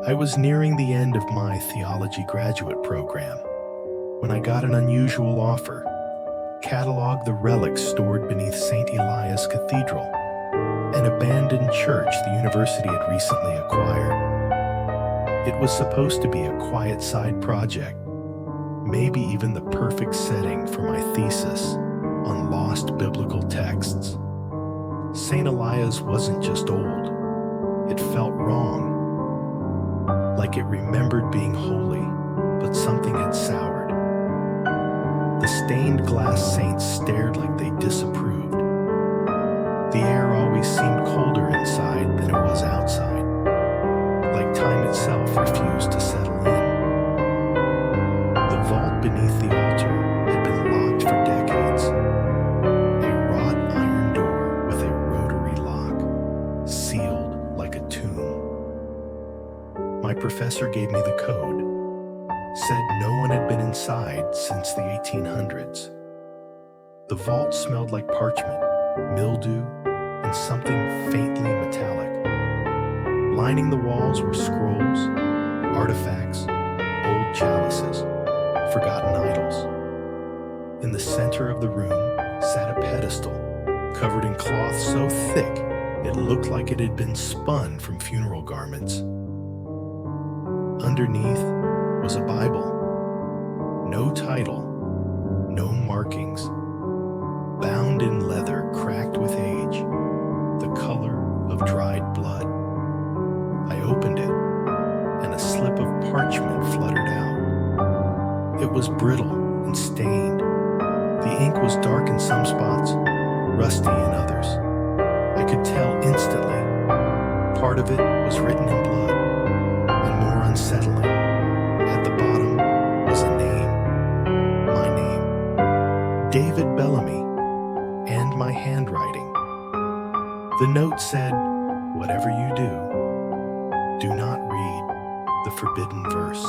I was nearing the end of my theology graduate program when I got an unusual offer: catalog the relics stored beneath St. Elias Cathedral, an abandoned church the university had recently acquired. It was supposed to be a quiet side project, maybe even the perfect setting for my thesis on lost biblical texts. St. Elias wasn't just old, it felt wrong, like it remembered being holy, but something had soured. The stained glass saints stared like they disapproved. The air always seemed colder inside than it was outside, like time itself refused to settle in. The vault beneath the altar had been locked for decades. A wrought iron door with a rotary lock, sealed like a tomb. My professor gave me the code, said no one had been inside since the 1800s. The vault smelled like parchment, mildew, and something faintly metallic. Lining the walls were scrolls, artifacts, old chalices, forgotten idols. In the center of the room sat a pedestal covered in cloth so thick it looked like it had been spun from funeral garments. Underneath was a Bible. No title, no markings. Bound in leather cracked with age, the color of dried blood. I opened it, and a slip of parchment fluttered out. It was brittle and stained. The ink was dark in some spots, rusty in others. I could tell instantly. Part of it was written in blood, and more unsettling, at the bottom was a name. My name. David Bellamy, and my handwriting. The note said, "Whatever you do not read the forbidden verse.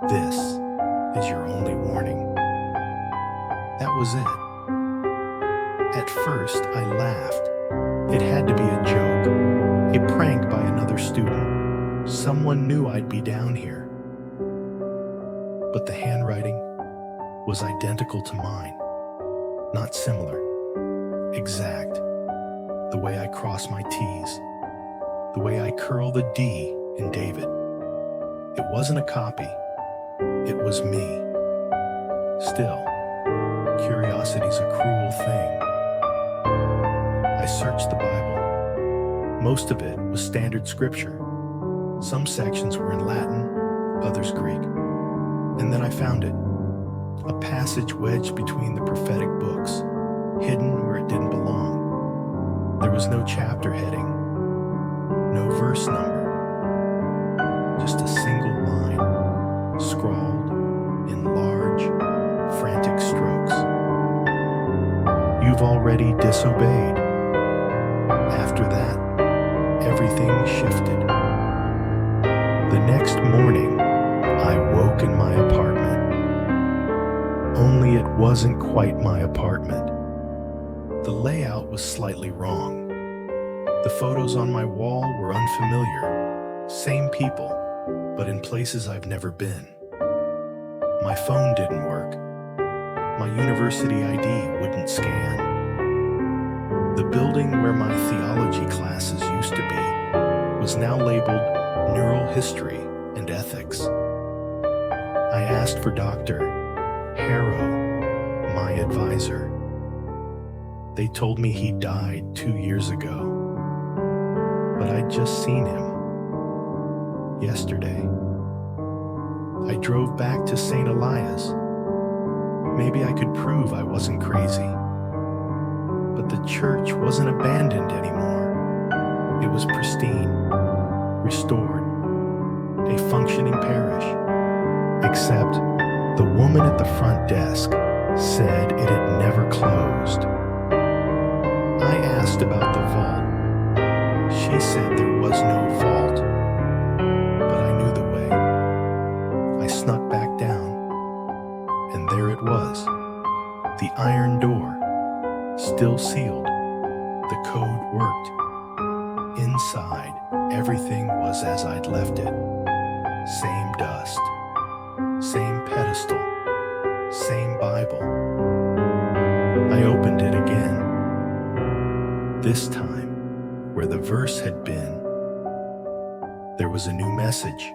This is your only warning." That was it. At first, I laughed. It had to be a joke, a prank by another student. Someone knew I'd be down here. But the handwriting was identical to mine. Not similar. Exact. The way I cross my T's. The way I curl the D in David. It wasn't a copy. It was me. Still, curiosity's a cruel thing. I searched the Bible. Most of it was standard scripture. Some sections were in Latin, others Greek. And then I found it. A passage wedged between the prophetic books, hidden where it didn't belong. There was no chapter heading, no verse number, just a single line, scrawled in large, frantic strokes. "You've already disobeyed." After that, everything shifted. The next morning, I woke in my apartment. Only it wasn't quite my apartment. The layout was slightly wrong. The photos on my wall were unfamiliar. Same people, but in places I've never been. My phone didn't work. My university ID wouldn't scan. The building where my theology classes used to be was now labeled Neural History and Ethics. I asked for Dr. Harrow, my advisor. They told me he died 2 years ago, but I'd just seen him yesterday. I drove back to St. Elias. Maybe I could prove I wasn't crazy. But the church wasn't abandoned anymore. It was pristine, restored, a functioning parish. Except the woman at the front desk said it had never closed. I asked about the vault. She said there was no vault, but I knew the way. I snuck back down, and there it was, the iron door, still sealed. The code worked. Inside, everything was as I'd left it. Same dust, same pedestal, same Bible. I opened it again. This time, where the verse had been, there was a new message.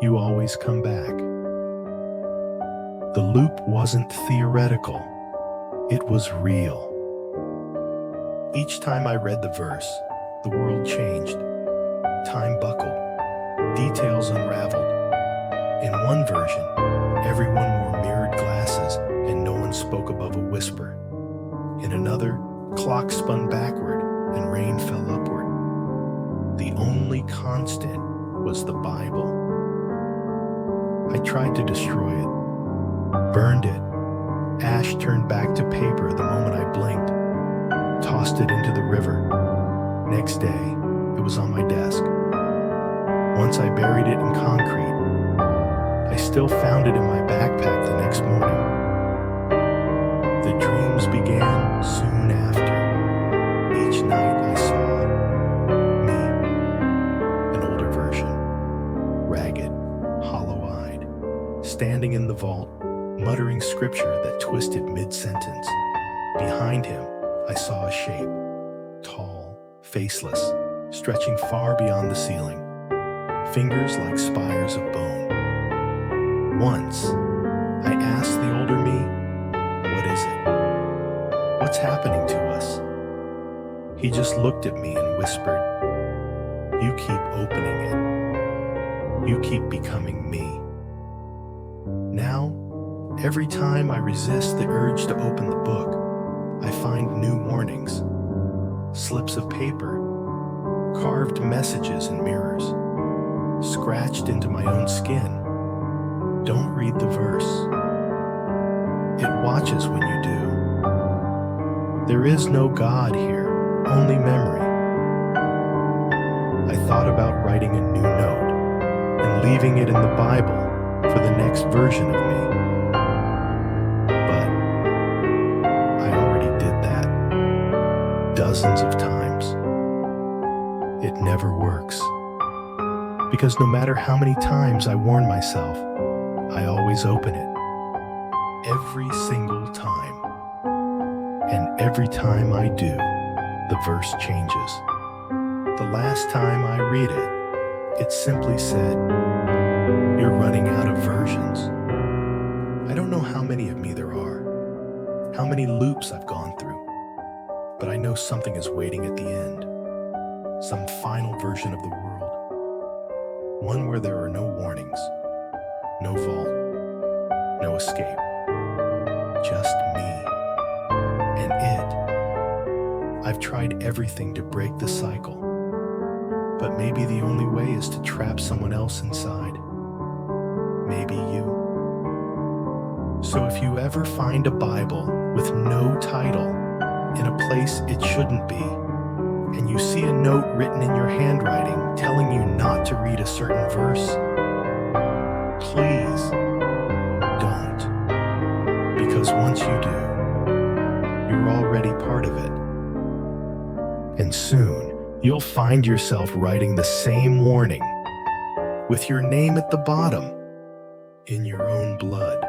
You always come back. The loop wasn't theoretical, it was real. Each time I read the verse, the world changed. Time buckled, details unraveled. In one version, everyone wore mirrored glasses and no one spoke above a whisper. In another, clocks spun backward and rain fell upward. The only constant was the Bible. I tried to destroy it, burned it. Ash turned back to paper the moment I blinked, tossed it into the river. Next day, it was on my desk. Once I buried it in concrete, I still found it in my backpack the next morning. The dreams began soon after. Each night I saw me, an older version, ragged, hollow-eyed, standing in the vault, muttering scripture that twisted mid-sentence. Behind him, I saw a shape, tall, faceless, stretching far beyond the ceiling, fingers like spires of bone. Once, I asked the older me, "What is it? What's happening to us?" He just looked at me and whispered, "You keep opening it. You keep becoming me." Now, every time I resist the urge to open the book, I find new warnings, slips of paper, carved messages in mirrors, scratched into my own skin. Don't read the verse. It watches when you do. There is no God here, only memory. I thought about writing a new note and leaving it in the Bible for the next version of me. But I already did that dozens of times. It never works. Because no matter how many times I warn myself, I always open it. Every single time. And every time I do, the verse changes. The last time I read it, it simply said, "You're running out of versions." I don't know how many of me there are, how many loops I've gone through, but I know something is waiting at the end. Some final version of the world. One where there are no warnings, no vault, no escape. Just me and it. I've tried everything to break the cycle, but maybe the only way is to trap someone else inside. Maybe you. So if you ever find a Bible with no title in a place it shouldn't be, and you see a note written in your handwriting telling you not to read a certain verse, please don't. Because once you do, you're already part of it. And soon, you'll find yourself writing the same warning with your name at the bottom in your own blood.